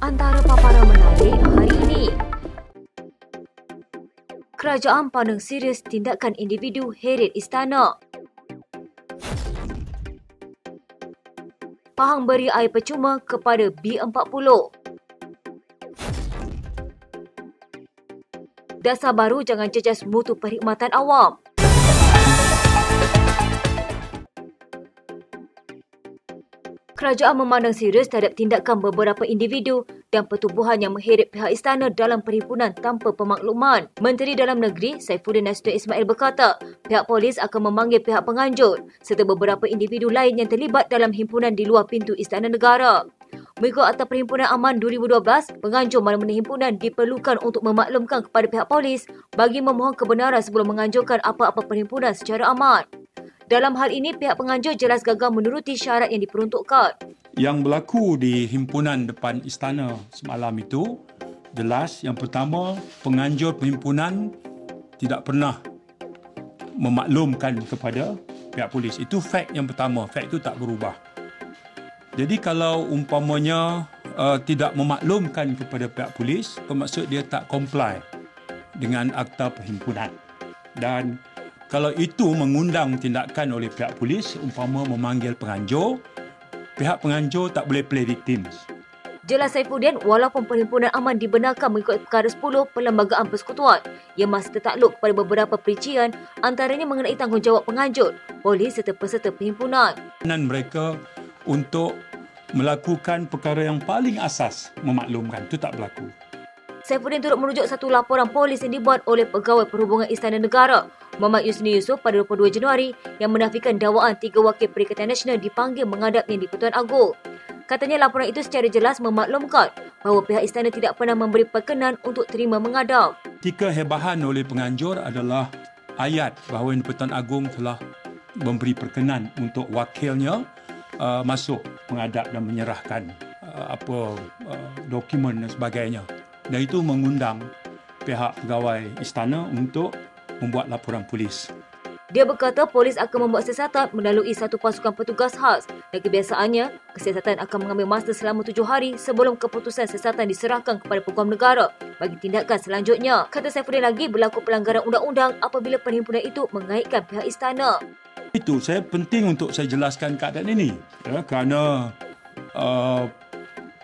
Antara paparan menarik hari ini. Kerajaan pandang serius tindakan individu heret istana. Pahang beri air percuma kepada B40. Dasar baru jangan jejas mutu perkhidmatan awam. Kerajaan memandang serius terhadap tindakan beberapa individu dan pertubuhan yang mengheret pihak istana dalam perhimpunan tanpa pemakluman. Menteri Dalam Negeri Saifuddin Nasution Ismail berkata, pihak polis akan memanggil pihak penganjur serta beberapa individu lain yang terlibat dalam himpunan di luar pintu Istana Negara. Mengikut Akta Perhimpunan Aman 2012, penganjur mana-mana himpunan diperlukan untuk memaklumkan kepada pihak polis bagi memohon kebenaran sebelum menganjurkan apa-apa perhimpunan secara aman. Dalam hal ini, pihak penganjur jelas gagal menuruti syarat yang diperuntukkan. Yang berlaku di himpunan depan istana semalam itu jelas. Yang pertama, penganjur perhimpunan tidak pernah memaklumkan kepada pihak polis. Itu fact yang pertama. Fact itu tak berubah. Jadi kalau umpamanya tidak memaklumkan kepada pihak polis, bermaksud dia tak comply dengan akta perhimpunan. Dan kalau itu mengundang tindakan oleh pihak polis, umpama memanggil penganjur, pihak penganjur tak boleh play victims. Jelas Saifuddin, walaupun Perhimpunan Aman dibenarkan mengikut Perkara 10 Perlembagaan Persekutuan, ia masih tertakluk kepada beberapa perincian, antaranya mengenai tanggungjawab penganjur, polis serta peserta perhimpunan. Dan mereka untuk melakukan perkara yang paling asas, memaklumkan, itu tak berlaku. Saifuddin turut merujuk satu laporan polis yang dibuat oleh Pegawai Perhubungan Istana Negara, Muhammad Yusni Yusof pada 22 Januari yang menafikan dakwaan 3 wakil Perikatan Nasional dipanggil menghadap Yang di-Pertuan Agong. Katanya laporan itu secara jelas memaklumkan bahawa pihak istana tidak pernah memberi perkenan untuk terima menghadap. Kehebahan oleh penganjur adalah ayat bahawa Yang di-Pertuan Agong telah memberi perkenan untuk wakilnya masuk menghadap dan menyerahkan dokumen dan sebagainya. Dan itu mengundang pihak pegawai istana untuk membuat laporan polis. Dia berkata polis akan membuat siasatan melalui satu pasukan petugas khas dan kebiasaannya, kesiasatan akan mengambil masa selama 7 hari sebelum keputusan siasatan diserahkan kepada Peguam Negara bagi tindakan selanjutnya. Kata Saifuddin lagi, berlaku pelanggaran undang-undang apabila perhimpunan itu mengaitkan pihak istana. Itu saya penting untuk saya jelaskan keadaan ini. Kerana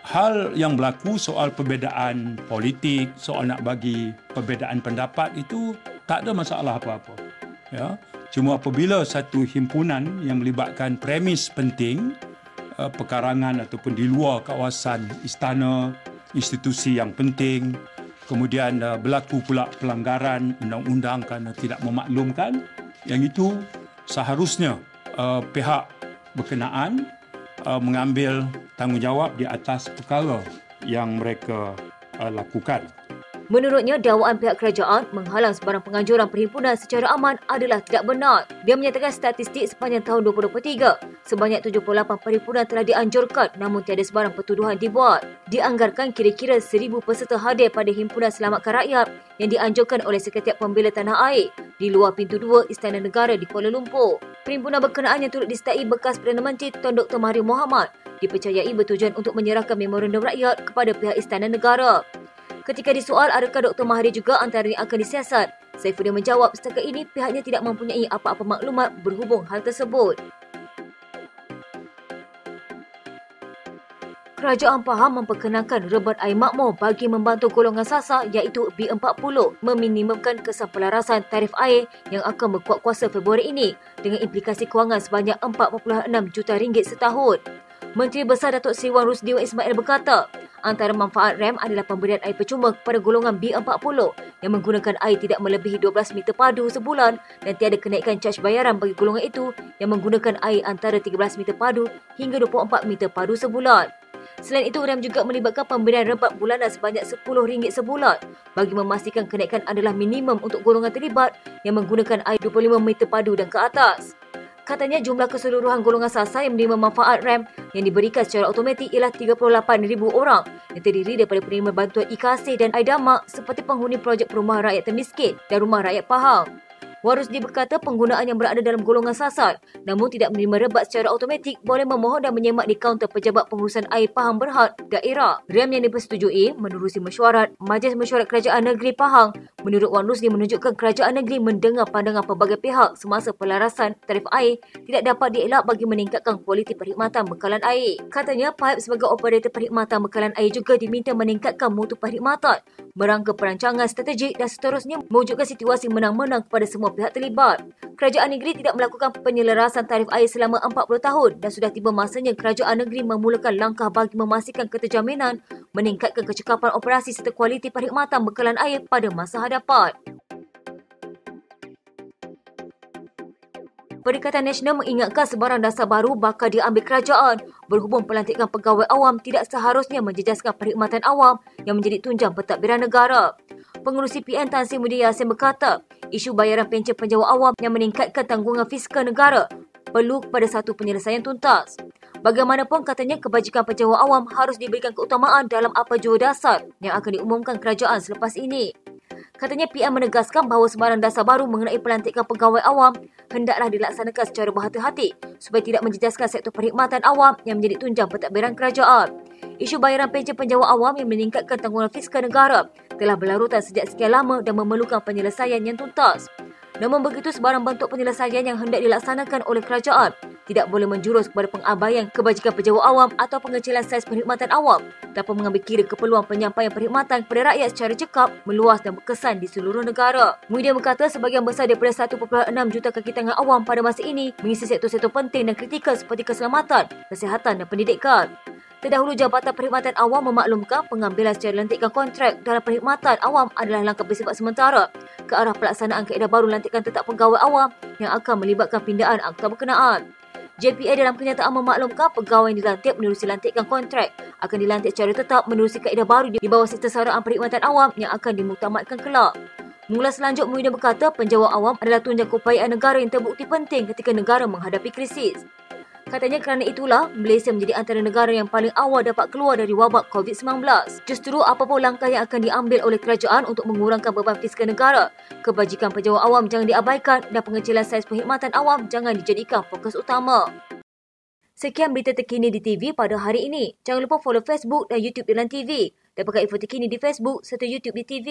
hal yang berlaku soal perbezaan politik, soal nak bagi perbezaan pendapat itu tak ada masalah apa-apa. Ya, cuma apabila satu himpunan yang melibatkan premis penting, perkarangan ataupun di luar kawasan istana, institusi yang penting, kemudian berlaku pula pelanggaran undang-undang kerana tidak memaklumkan, yang itu seharusnya pihak berkenaan mengambil tanggungjawab di atas perkara yang mereka lakukan. Menurutnya, dakwaan pihak kerajaan menghalang sebarang penganjuran perhimpunan secara aman adalah tidak benar. Dia menyatakan statistik sepanjang tahun 2023, sebanyak 78 perhimpunan telah dianjurkan namun tiada sebarang pertuduhan dibuat. Dianggarkan kira-kira 1,000 peserta hadir pada Himpunan Selamatkan Rakyat yang dianjurkan oleh Sekretariat Pembela Tanah Air di luar pintu 2 Istana Negara di Kuala Lumpur. Perhimpunan berkenaan yang turut disertai bekas Perdana Menteri Tun Dr. Mahathir Mohamad dipercayai bertujuan untuk menyerahkan memorandum rakyat kepada pihak Istana Negara. Ketika disoal adakah Dr. Mahathir juga antara yang akan disiasat, Saifuddin menjawab setakat ini pihaknya tidak mempunyai apa-apa maklumat berhubung hal tersebut. Kerajaan Pahang memperkenankan rebat air makmur bagi membantu golongan sasar iaitu B40 meminimumkan kesan pelarasan tarif air yang akan berkuat kuasa Februari ini dengan implikasi kewangan sebanyak 4.6 juta ringgit setahun. Menteri Besar Datuk Seri Wan Rusdiwan Ismail berkata, antara manfaat REM adalah pemberian air percuma kepada golongan B40 yang menggunakan air tidak melebihi 12 meter padu sebulan dan tiada kenaikan caj bayaran bagi golongan itu yang menggunakan air antara 13 meter padu hingga 24 meter padu sebulan. Selain itu, REM juga melibatkan pemberian rebat bulanan sebanyak RM10 sebulan bagi memastikan kenaikan adalah minimum untuk golongan terlibat yang menggunakan air 25 meter padu dan ke atas. Katanya jumlah keseluruhan golongan sasar yang menerima manfaat REM yang diberikan secara automatik ialah 38,000 orang yang terdiri daripada penerima bantuan IKASI dan Aidamak seperti penghuni projek perumahan rakyat termiskin dan rumah rakyat Pahang. Warusdi berkata penggunaan yang berada dalam golongan sasar namun tidak menerima rebat secara automatik boleh memohon dan menyemak di kaunter pejabat pengurusan air Pahang Berhad daerah. Rem yang dipersetujui menerusi mesyuarat Majlis Mesyuarat Kerajaan Negeri Pahang. Menurut Wan Rusdi menunjukkan kerajaan negeri mendengar pandangan pelbagai pihak semasa pelarasan tarif air tidak dapat dielak bagi meningkatkan kualiti perkhidmatan bekalan air. Katanya PAIP sebagai operator perkhidmatan bekalan air juga diminta meningkatkan mutu perkhidmatan, merangka perancangan strategik dan seterusnya mewujudkan situasi menang-menang kepada semua pihak terlibat. Kerajaan negeri tidak melakukan penyelarasan tarif air selama 40 tahun dan sudah tiba masanya kerajaan negeri memulakan langkah bagi memastikan keterjaminan, meningkatkan kecekapan operasi serta kualiti perkhidmatan bekalan air pada masa hadapan. Perikatan Nasional mengingatkan sebarang dasar baru bakal diambil kerajaan berhubung pelantikan pegawai awam tidak seharusnya menjejaskan perkhidmatan awam yang menjadi tunjang pentadbiran negara. Pengerusi PN Tan Sri Muda Yassin berkata, isu bayaran pencen penjawat awam yang meningkatkan tanggungan fiskal negara perlu kepada satu penyelesaian tuntas. Bagaimanapun katanya kebajikan penjawat awam harus diberikan keutamaan dalam apa jua dasar yang akan diumumkan kerajaan selepas ini. Katanya PM menegaskan bahawa sebarang dasar baru mengenai pelantikan pegawai awam hendaklah dilaksanakan secara berhati-hati supaya tidak menjejaskan sektor perkhidmatan awam yang menjadi tunjang pentadbiran kerajaan. Isu bayaran pencen penjawat awam yang meningkatkan tanggungan fiskal negara telah berlarutan sejak sekian lama dan memerlukan penyelesaian yang tuntas. Namun begitu, sebarang bentuk penyelesaian yang hendak dilaksanakan oleh kerajaan tidak boleh menjurus kepada pengabaian kebajikan pejabat awam atau pengecilan saiz perkhidmatan awam tanpa mengambil kira keperluan penyampaian perkhidmatan kepada rakyat secara cekap, meluas dan berkesan di seluruh negara. Muhyiddin berkata sebahagian besar daripada 1.6 juta kaki tangan awam pada masa ini mengisi sektor-sektor penting dan kritikal seperti keselamatan, kesihatan dan pendidikan. Terdahulu, Jabatan Perkhidmatan Awam memaklumkan pengambilan secara lantikan kontrak dalam perkhidmatan awam adalah langkah bersifat sementara ke arah pelaksanaan kaedah baru lantikan tetap pegawai awam yang akan melibatkan pindaan akta berkenaan. JPA dalam kenyataan memaklumkan pegawai yang dilantik menerusi lantikan kontrak akan dilantik secara tetap menerusi kaedah baru di bawah sistem saraan perkhidmatan awam yang akan dimuktamadkan kelak. Mula selanjut, Muhyiddin berkata penjawat awam adalah tunjang keupayaan negara yang terbukti penting ketika negara menghadapi krisis. Katanya kerana itulah Malaysia menjadi antara negara yang paling awal dapat keluar dari wabak COVID-19. Justru apapun langkah yang akan diambil oleh kerajaan untuk mengurangkan beban fiskal negara, kebajikan pejabat awam jangan diabaikan dan pengecilan saiz perkhidmatan awam jangan dijadikan fokus utama. Sekian berita terkini di TV pada hari ini. Jangan lupa follow Facebook dan YouTube Dilan TV. Dapatkan info terkini di Facebook serta YouTube di TV.